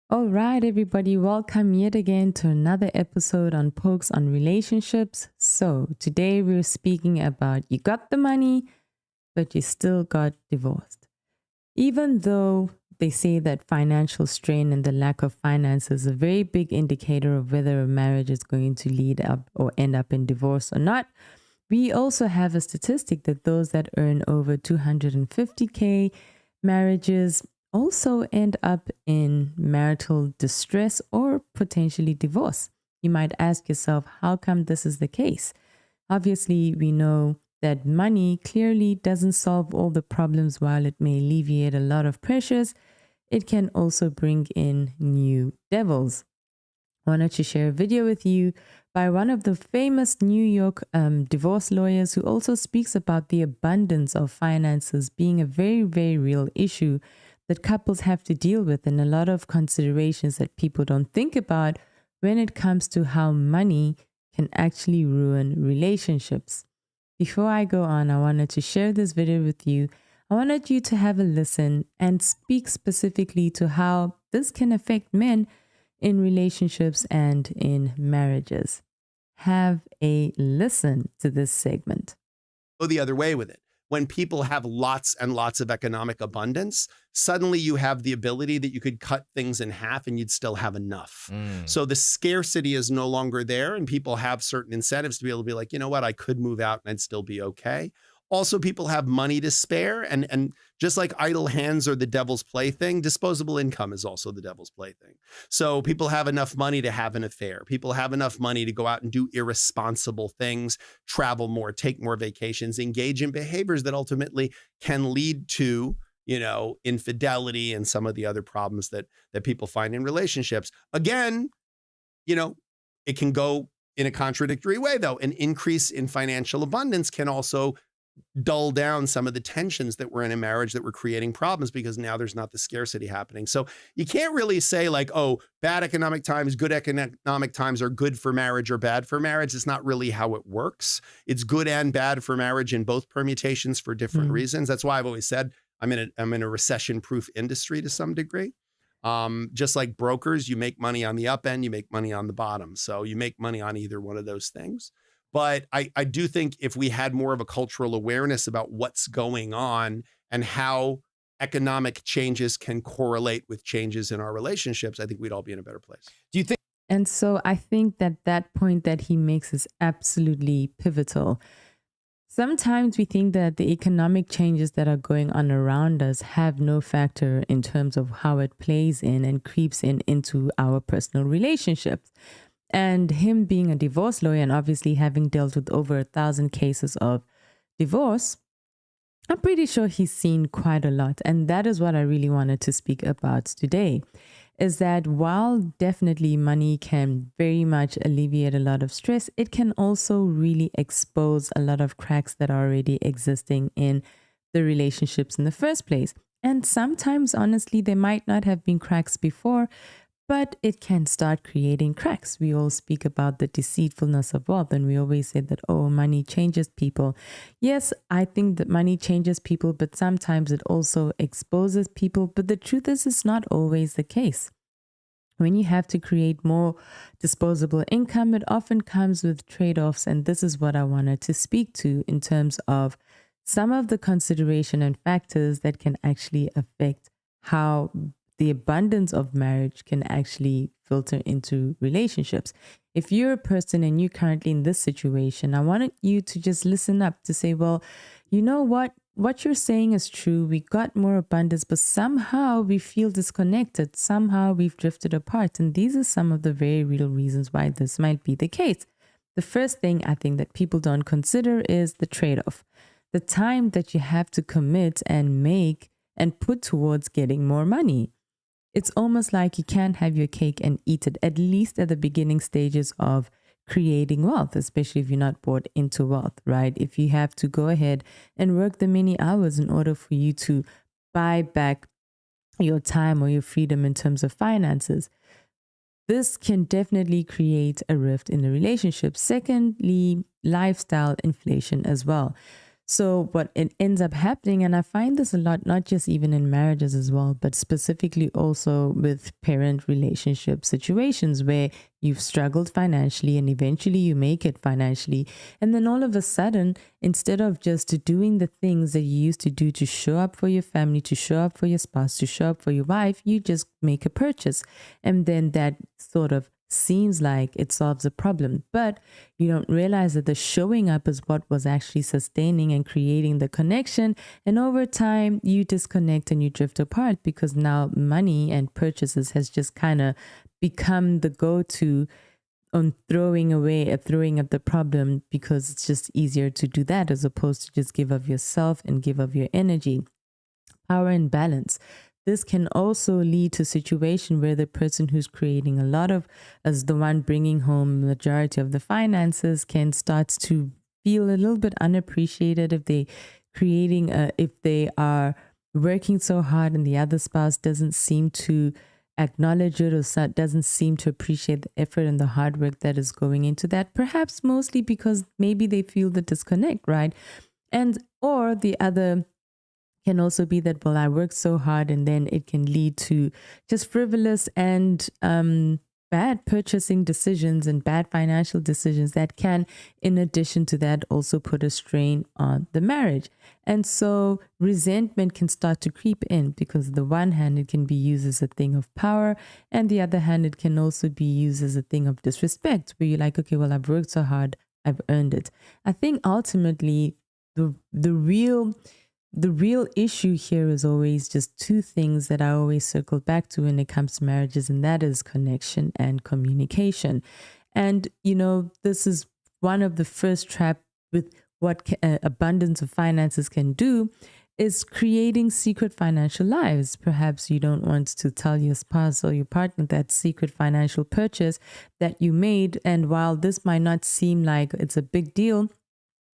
All right, everybody, welcome yet again to another episode on Pokes on Relationships. So, today we're speaking about you got the money, but you still got divorced. Even though they say that financial strain and the lack of finances is a very big indicator of whether a marriage is going to lead up or end up in divorce or not, we also have a statistic that those that earn over 250K marriages also end up in marital distress or potentially divorce. You might ask yourself, how come this is the case? Obviously, we know that money clearly doesn't solve all the problems. While it may alleviate a lot of pressures, it can also bring in new devils. I wanted to share a video with you by one of the famous New York divorce lawyers who also speaks about the abundance of finances being a very, very real issue that couples have to deal with, and a lot of considerations that people don't think about when it comes to how money can actually ruin relationships. Before I go on, I wanted to share this video with you. I wanted you to have a listen and speak specifically to how this can affect men in relationships and in marriages. Have a listen to this segment. Go the other way with it. When people have lots and lots of economic abundance, suddenly you have the ability that you could cut things in half and you'd still have enough. So the scarcity is no longer there, and people have certain incentives to be able to be like, you know what, I could move out and I'd still be okay. Also, people have money to spare, and just like idle hands are the devil's plaything, disposable income is also the devil's plaything. So people have enough money to have an affair. People have enough money to go out and do irresponsible things, travel more, take more vacations, engage in behaviors that ultimately can lead to, infidelity and some of the other problems that people find in relationships. Again, it can go in a contradictory way, though. An increase in financial abundance can also dull down some of the tensions that were in a marriage that were creating problems, because now there's not the scarcity happening. So you can't really say like, oh, bad economic times, good economic times are good for marriage or bad for marriage. It's not really how it works. It's good and bad for marriage in both permutations for different reasons. That's why I've always said I'm in a recession-proof industry to some degree. Just like brokers, you make money on the up end, you make money on the bottom. So you make money on either one of those things. But I do think if we had more of a cultural awareness about what's going on and how economic changes can correlate with changes in our relationships, I think we'd all be in a better place. Do you think? And so I think that point that he makes is absolutely pivotal. Sometimes we think that the economic changes that are going on around us have no factor in terms of how it plays in and creeps into our personal relationships. And him being a divorce lawyer and obviously having dealt with over 1,000 cases of divorce, I'm pretty sure he's seen quite a lot. And that is what I really wanted to speak about today, is that while definitely money can very much alleviate a lot of stress, it can also really expose a lot of cracks that are already existing in the relationships in the first place. And sometimes, honestly, there might not have been cracks before, but it can start creating cracks. We all speak about the deceitfulness of wealth, and we always say that, oh, money changes people. Yes, I think that money changes people, but sometimes it also exposes people. But the truth is, it's not always the case. When you have to create more disposable income, it often comes with trade-offs. And this is what I wanted to speak to in terms of some of the consideration and factors that can actually affect how the abundance of marriage can actually filter into relationships. If you're a person and you're currently in this situation, I wanted you to just listen up to say, well, you know what? What you're saying is true. We got more abundance, but somehow we feel disconnected. Somehow we've drifted apart. And these are some of the very real reasons why this might be the case. The first thing I think that people don't consider is the trade-off. The time that you have to commit and make and put towards getting more money. It's almost like you can't have your cake and eat it, at least at the beginning stages of creating wealth, especially if you're not bought into wealth, right? If you have to go ahead and work the many hours in order for you to buy back your time or your freedom in terms of finances, this can definitely create a rift in the relationship. Secondly, lifestyle inflation as well. So what it ends up happening, and I find this a lot, not just even in marriages as well, but specifically also with parent relationship situations where you've struggled financially and eventually you make it financially. And then all of a sudden, instead of just doing the things that you used to do to show up for your family, to show up for your spouse, to show up for your wife, you just make a purchase. And then that sort of seems like it solves a problem, but you don't realize that the showing up is what was actually sustaining and creating the connection. And over time, you disconnect and you drift apart because now money and purchases has just kind of become the go-to on throwing up the problem, because it's just easier to do that as opposed to just give of yourself and give of your energy. Power and balance. This can also lead to a situation where the person who's creating a lot of, as the one bringing home the majority of the finances, can start to feel a little bit unappreciated if if they are working so hard and the other spouse doesn't seem to acknowledge it or doesn't seem to appreciate the effort and the hard work that is going into that. Perhaps mostly because maybe they feel the disconnect, right? And or the other can also be that, well, I worked so hard, and then it can lead to just frivolous and bad purchasing decisions and bad financial decisions that can, in addition to that, also put a strain on the marriage. And so resentment can start to creep in because, on the one hand, it can be used as a thing of power, and the other hand, it can also be used as a thing of disrespect, where you're like, okay, well, I've worked so hard, I've earned it. I think ultimately the real issue here is always just two things that I always circle back to when it comes to marriages, and that is connection and communication. And, this is one of the first traps with what abundance of finances can do, is creating secret financial lives. Perhaps you don't want to tell your spouse or your partner that secret financial purchase that you made. And while this might not seem like it's a big deal,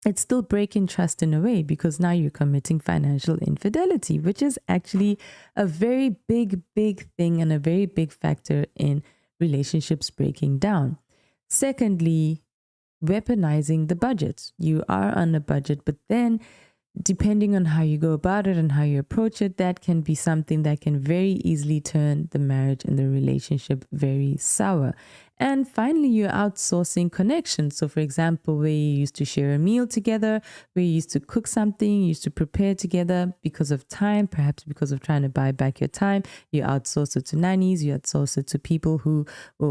it's still breaking trust in a way, because now you're committing financial infidelity, which is actually a very big thing and a very big factor in relationships breaking down. Secondly, weaponizing the budget. You are on a budget, but then depending on how you go about it and how you approach it, that can be something that can very easily turn the marriage and the relationship very sour. And finally, you're outsourcing connections. So for example, where you used to share a meal together, where you used to cook something, you used to prepare together, because of time, perhaps because of trying to buy back your time, you outsource it to nannies, you outsource it to people who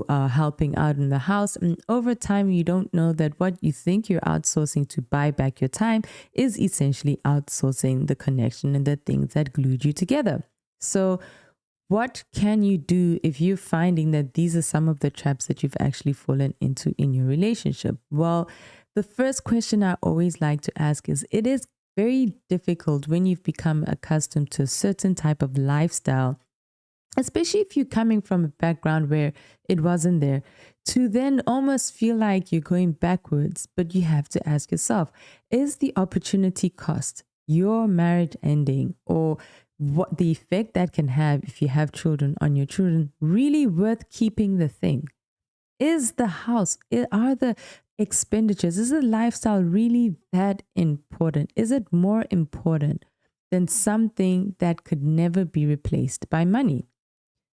are helping out in the house. And over time, you don't know that what you think you're outsourcing to buy back your time is essentially outsourcing the connection and the things that glued you together. So what can you do if you're finding that these are some of the traps that you've actually fallen into in your relationship? Well, the first question I always like to ask is, it is very difficult when you've become accustomed to a certain type of lifestyle, especially if you're coming from a background where it wasn't there, to then almost feel like you're going backwards. But you have to ask yourself, is the opportunity cost, your marriage ending, or what the effect that can have if you have children on your children, really worth keeping the thing? Is the house, are the expenditures, is the lifestyle really that important? Is it more important than something that could never be replaced by money?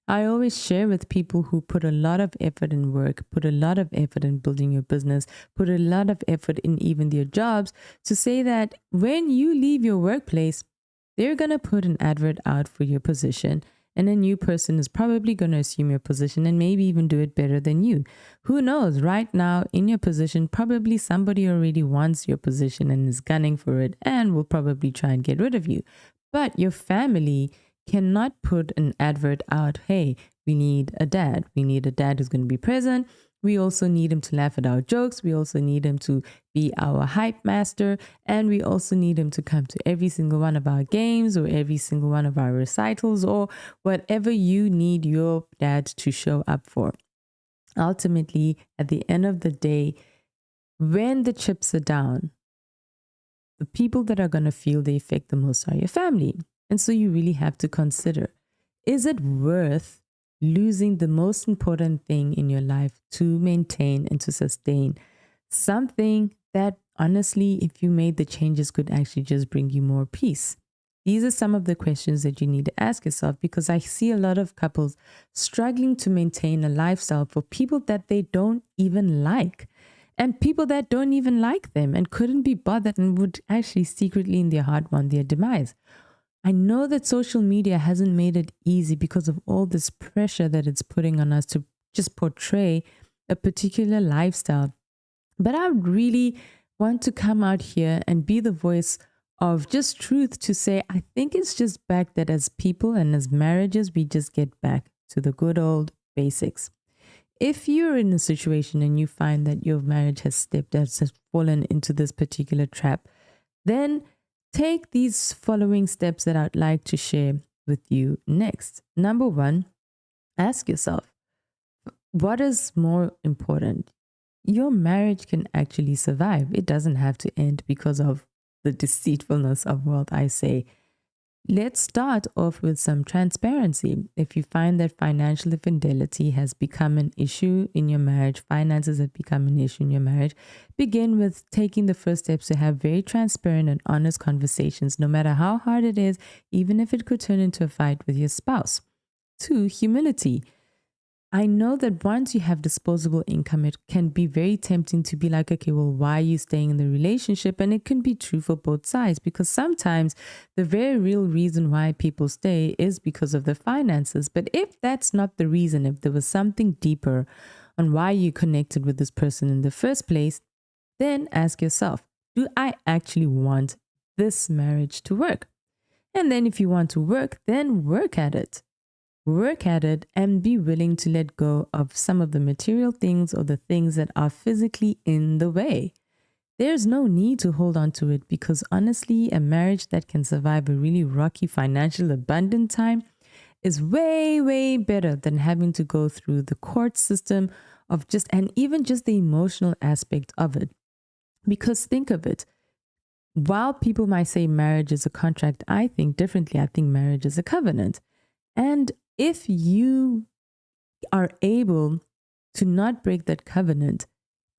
I always share with people who put a lot of effort in work, put a lot of effort in building your business, put a lot of effort in even their jobs, to say that when you leave your workplace, they're going to put an advert out for your position, and a new person is probably going to assume your position and maybe even do it better than you. Who knows? Right now in your position, probably somebody already wants your position and is gunning for it and will probably try and get rid of you. But your family cannot put an advert out, hey, we need a dad. We need a dad who's going to be present. We also need him to laugh at our jokes. We also need him to be our hype master. And we also need him to come to every single one of our games or every single one of our recitals or whatever you need your dad to show up for. Ultimately, at the end of the day, when the chips are down, the people that are going to feel the effect the most are your family. And so you really have to consider, is it worth losing the most important thing in your life to maintain and to sustain something that honestly, if you made the changes, could actually just bring you more peace? These are some of the questions that you need to ask yourself, because I see a lot of couples struggling to maintain a lifestyle for people that they don't even like, and people that don't even like them and couldn't be bothered and would actually secretly in their heart want their demise. I know that social media hasn't made it easy because of all this pressure that it's putting on us to just portray a particular lifestyle. But I would really want to come out here and be the voice of just truth to say, I think it's just back that as people and as marriages, we just get back to the good old basics. If you're in a situation and you find that your marriage has fallen into this particular trap, then take these following steps that I'd like to share with you next. Number one, ask yourself, what is more important? Your marriage can actually survive. It doesn't have to end because of the deceitfulness of wealth, I say. Let's start off with some transparency. If you find that financial infidelity has become an issue in your marriage, finances have become an issue in your marriage, begin with taking the first steps to have very transparent and honest conversations, no matter how hard it is, even if it could turn into a fight with your spouse. 2, humility. I know that once you have disposable income, it can be very tempting to be like, okay, well, why are you staying in the relationship? And it can be true for both sides, because sometimes the very real reason why people stay is because of the finances. But if that's not the reason, if there was something deeper on why you connected with this person in the first place, then ask yourself, do I actually want this marriage to work? And then if you want to work, then work at it. Work at it and be willing to let go of some of the material things or the things that are physically in the way. There's no need to hold on to it, because honestly, a marriage that can survive a really rocky financial abundant time is way, way better than having to go through the court system of and even just the emotional aspect of it. Because think of it, while people might say marriage is a contract, I think differently. I think marriage is a covenant. And if you are able to not break that covenant,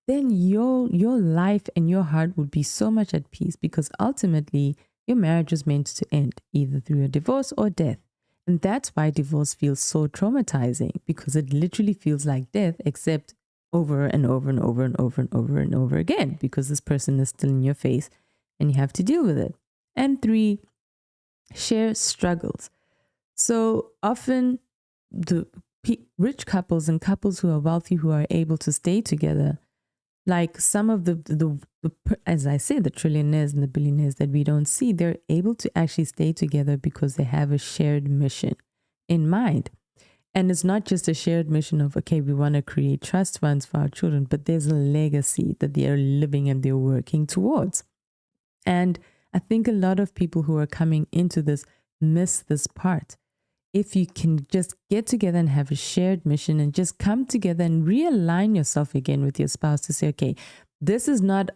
then your life and your heart would be so much at peace, because ultimately your marriage was meant to end either through a divorce or death. And that's why divorce feels so traumatizing, because it literally feels like death, except over and over and over and over and over and over again, because this person is still in your face and you have to deal with it. And 3, share struggles. So often the rich couples and couples who are wealthy, who are able to stay together, like some of the as I say, the trillionaires and the billionaires that we don't see, they're able to actually stay together because they have a shared mission in mind. And it's not just a shared mission of, okay, we want to create trust funds for our children, but there's a legacy that they are living and they're working towards. And I think a lot of people who are coming into this miss this part. If you can just get together and have a shared mission and just come together and realign yourself again with your spouse to say, okay, this is not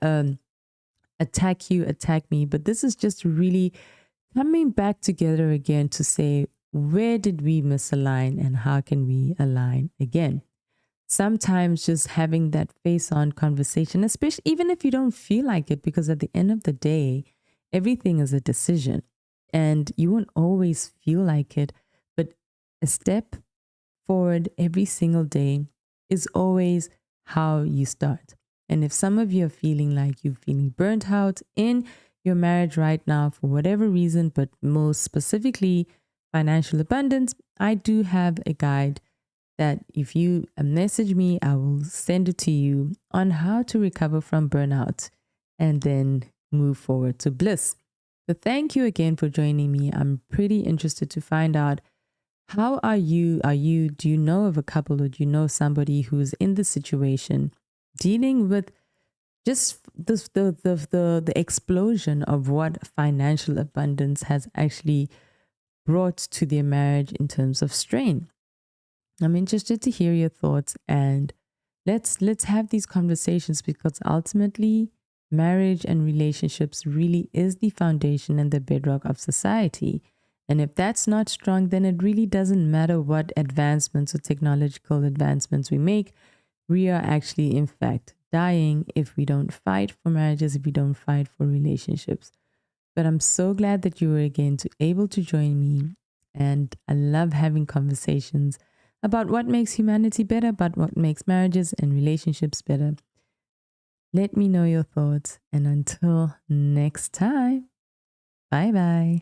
attack you, attack me, but this is just really coming back together again to say, where did we misalign and how can we align again? Sometimes just having that face-on conversation, especially even if you don't feel like it, because at the end of the day, everything is a decision and you won't always feel like it. A step forward every single day is always how you start. And if some of you are feeling like you're feeling burnt out in your marriage right now for whatever reason, but most specifically financial abundance, I do have a guide that if you message me, I will send it to you on how to recover from burnout and then move forward to bliss. So thank you again for joining me. I'm pretty interested to find out, how are you? Do you know of a couple, or do you know somebody who's in this situation dealing with just the explosion of what financial abundance has actually brought to their marriage in terms of strain? I'm interested to hear your thoughts, and let's have these conversations, because ultimately marriage and relationships really is the foundation and the bedrock of society. And if that's not strong, then it really doesn't matter what advancements or technological advancements we make. We are actually, in fact, dying if we don't fight for marriages, if we don't fight for relationships. But I'm so glad that you were again able to join me. And I love having conversations about what makes humanity better, about what makes marriages and relationships better. Let me know your thoughts. And until next time, bye-bye.